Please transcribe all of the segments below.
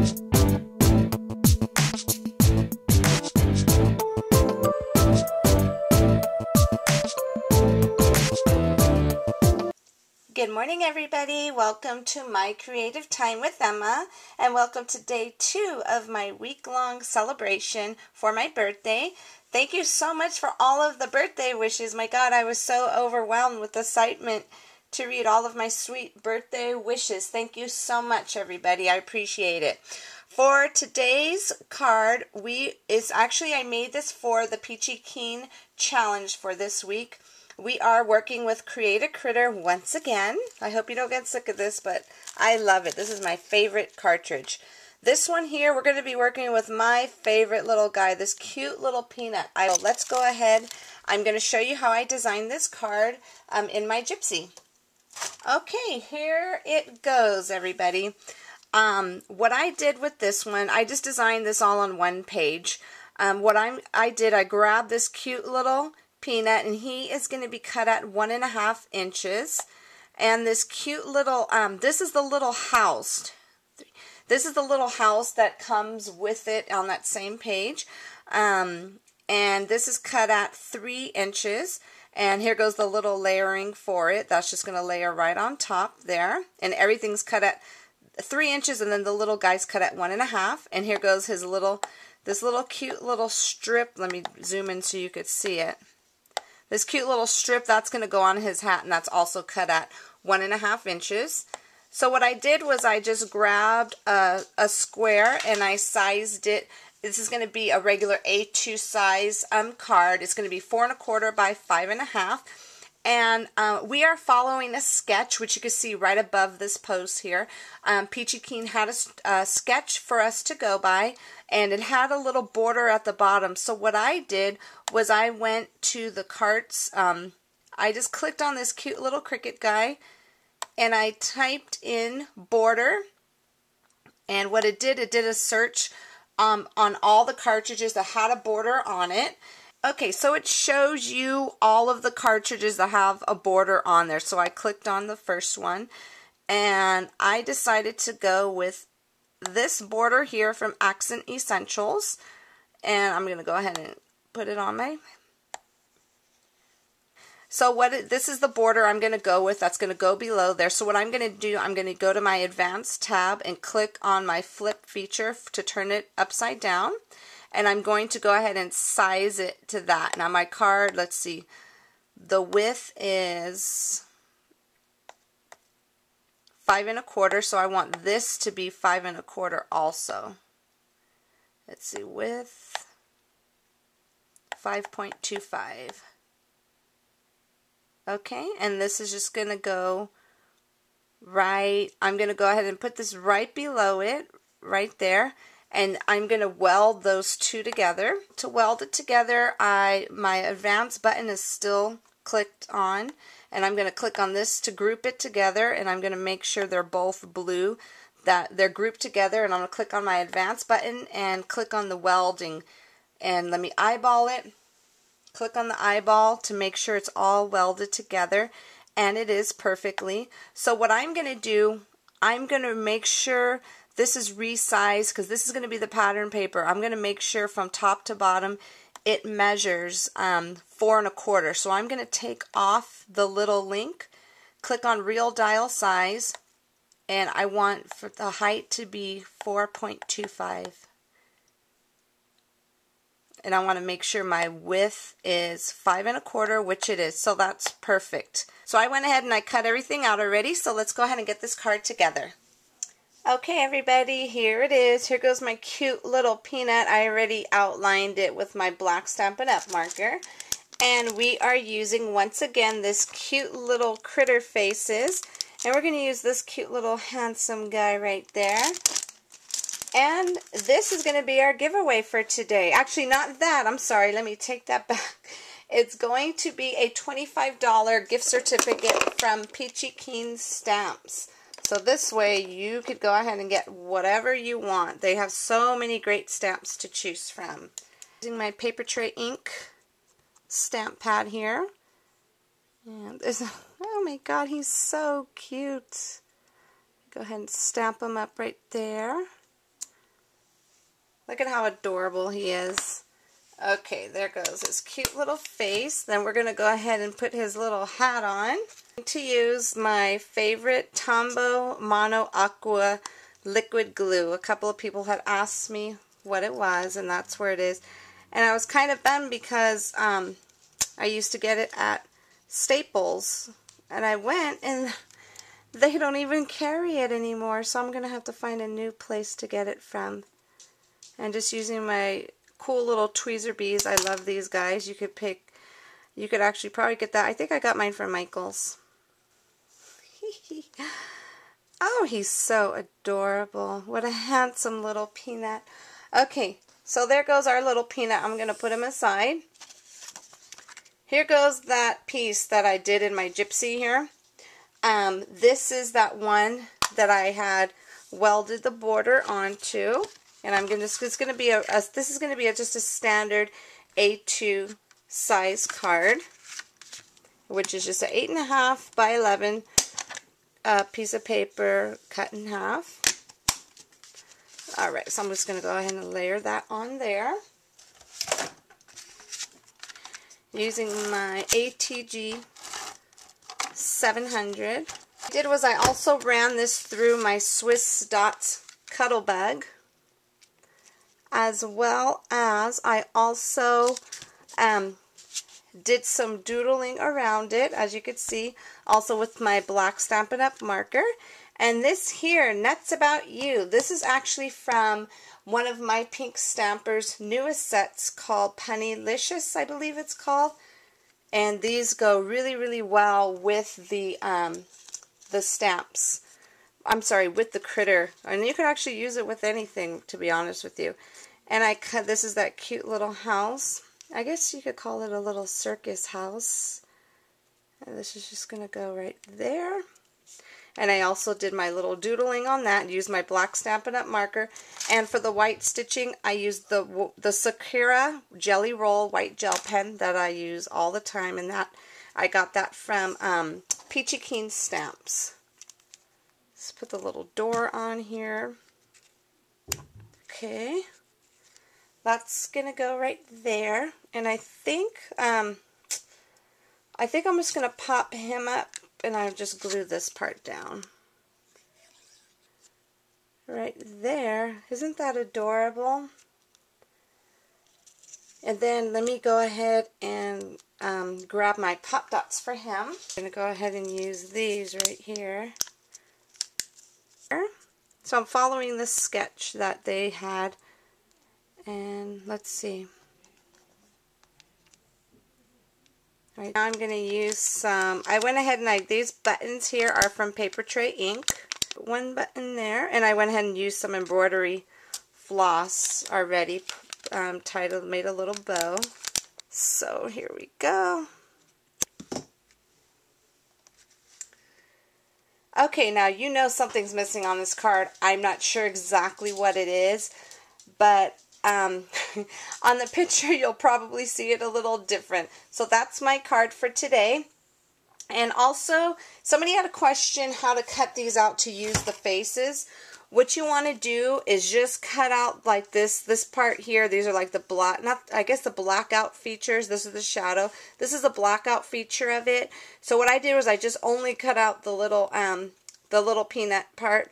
Good morning, everybody. Welcome to my Creative Time with Emma, and welcome to day 2 of my week-long celebration for my birthday. Thank you so much for all of the birthday wishes. My God, I was so overwhelmed with excitement to read all of my sweet birthday wishes. Thank you so much, everybody. I appreciate it. For today's card, I made this for the Peachy Keen challenge for this week. We are working with Create a Critter once again. I hope you don't get sick of this, but I love it. This is my favorite cartridge. This one here, we're going to be working with my favorite little guy, this cute little peanut. Let's go ahead. I'm going to show you how I designed this card in my gypsy. Okay, here it goes, everybody. What I did with this one, I just designed this all on one page. I grabbed this cute little peanut, and he is going to be cut at 1.5 inches. And this cute little, this is the little house. This is the little house that comes with it on that same page. And this is cut at 3 inches. And here goes the little layering for it. That's just going to layer right on top there. And everything's cut at 3 inches, and then the little guy's cut at 1.5. And here goes his this little cute little strip. Let me zoom in so you could see it. This cute little strip, that's going to go on his hat, and that's also cut at 1.5 inches. So what I did was I just grabbed a square and I sized it. This is going to be a regular A2 size card. It's going to be 4 1/4 by 5 1/2. And we are following a sketch, which you can see right above this post here. Peachy Keen had a sketch for us to go by, and it had a little border at the bottom. So what I did was I went to the carts. I just clicked on this cute little cricket guy, and I typed in border. And what it did a search on all the cartridges that had a border on it. Okay, so it shows you all of the cartridges that have a border on there. So I clicked on the first one, and I decided to go with this border here from Accent Essentials. And I'm going to go ahead and put it on my... So this is the border I'm going to go with. That's going to go below there. So what I'm going to do, I'm going to go to my Advanced tab and click on my flip feature to turn it upside down. And I'm going to go ahead and size it to that. Now my card, let's see, the width is 5 1/4, so I want this to be 5 1/4 also. Let's see, width 5.25. Okay, and this is just going to go right, I'm going to go ahead and put this right below it, right there. And I'm going to weld those two together. To weld it together, my Advanced button is still clicked on. And I'm going to click on this to group it together. And I'm going to make sure they're both blue, that they're grouped together. And I'm going to click on my Advanced button and click on the welding. And let me eyeball it. Click on the eyeball to make sure it's all welded together. And it is perfectly. So what I'm going to do, I'm going to make sure this is resized, because this is going to be the pattern paper. I'm going to make sure from top to bottom it measures 4 1/4. So I'm going to take off the little link, click on Real Dial Size, and I want for the height to be 4.25. And I want to make sure my width is 5 1/4, which it is. So that's perfect. So I went ahead and I cut everything out already. So let's go ahead and get this card together. Okay, everybody, here it is. Here goes my cute little peanut. I already outlined it with my black Stampin' Up marker. And we are using, once again, this cute little critter faces. And we're going to use this cute little handsome guy right there. And this is going to be our giveaway for today. Actually, not that. I'm sorry. Let me take that back. It's going to be a $25 gift certificate from Peachy Keen Stamps. So this way you could go ahead and get whatever you want. They have so many great stamps to choose from. Using my paper tray ink stamp pad here. And there's, oh my God, he's so cute. Go ahead and stamp them up right there. Look at how adorable he is. Okay, there goes his cute little face. Then we're going to go ahead and put his little hat on. I'm going to use my favorite Tombow Mono Aqua liquid glue. A couple of people had asked me what it was, and that's where it is. And I was kind of bummed because I used to get it at Staples, and I went and they don't even carry it anymore, so I'm going to have to find a new place to get it from. And just using my cool little tweezer bees. I love these guys. You could actually probably get that. I think I got mine from Michael's. Oh, he's so adorable. What a handsome little peanut. Okay, so there goes our little peanut. I'm going to put him aside. Here goes that piece that I did in my gypsy here. This is that one that I had welded the border onto. And I'm going to, this is going to be just a standard A2 size card, which is just an 8.5 by 11 piece of paper cut in half. Alright, so I'm just going to go ahead and layer that on there. Using my ATG 700. What I did was I also ran this through my Swiss Dots Cuddle Bug, as well as I also did some doodling around it, as you could see, also with my black Stampin' Up! Marker. And this here, Nuts About You, this is actually from one of my Pink Stampers' newest sets called Punnylicious, I believe it's called. And these go really, really well with the stamps. I'm sorry, with the critter. And you can actually use it with anything, to be honest with you. And I cut, this is that cute little house. I guess you could call it a little circus house. And this is just going to go right there. And I also did my little doodling on that, used my black Stampin' Up! Marker. And for the white stitching, I used the Sakura Jelly Roll white gel pen that I use all the time. And that I got that from Peachy Keen Stamps. Let's put the little door on here. Okay. That's going to go right there. And I think I'm just going to pop him up, and I'll just glue this part down. Right there. Isn't that adorable? And then let me go ahead and grab my pop dots for him. I'm going to go ahead and use these right here. So I'm following the sketch that they had. And let's see. Right now I'm going to use some, I went ahead and these buttons here are from Paper Tray Ink. One button there, and I went ahead and used some embroidery floss already, made a little bow. So here we go. Okay, now you know something's missing on this card. I'm not sure exactly what it is, but on the picture you'll probably see it a little different. So that's my card for today. And also, somebody had a question how to cut these out to use the faces. What you want to do is just cut out like this part here. These are like the black, I guess the blackout features. This is the shadow. This is the blackout feature of it. So what I did was I just only cut out the little peanut part.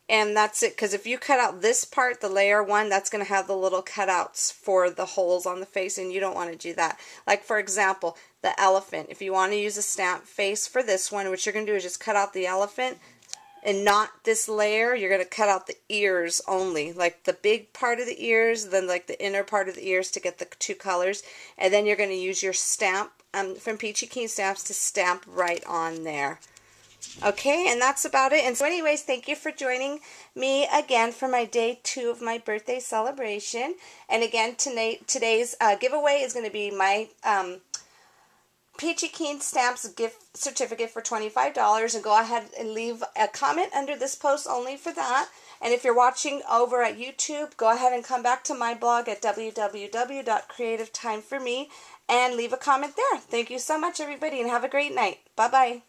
And that's it, because if you cut out this part, the layer one, that's going to have the little cutouts for the holes on the face, and you don't want to do that. Like, for example, the elephant. If you want to use a stamp face for this one, what you're going to do is just cut out the elephant, and not this layer. You're going to cut out the ears only, like the big part of the ears, then like the inner part of the ears to get the two colors, and then you're going to use your stamp from Peachy Keen Stamps to stamp right on there. Okay, and that's about it. And so anyways, thank you for joining me again for my day 2 of my birthday celebration. And again, today's giveaway is going to be my Peachy Keen Stamps gift certificate for $25. And go ahead and leave a comment under this post only for that. And if you're watching over at YouTube, go ahead and come back to my blog at www.creativetimeforme and leave a comment there. Thank you so much, everybody, and have a great night. Bye-bye.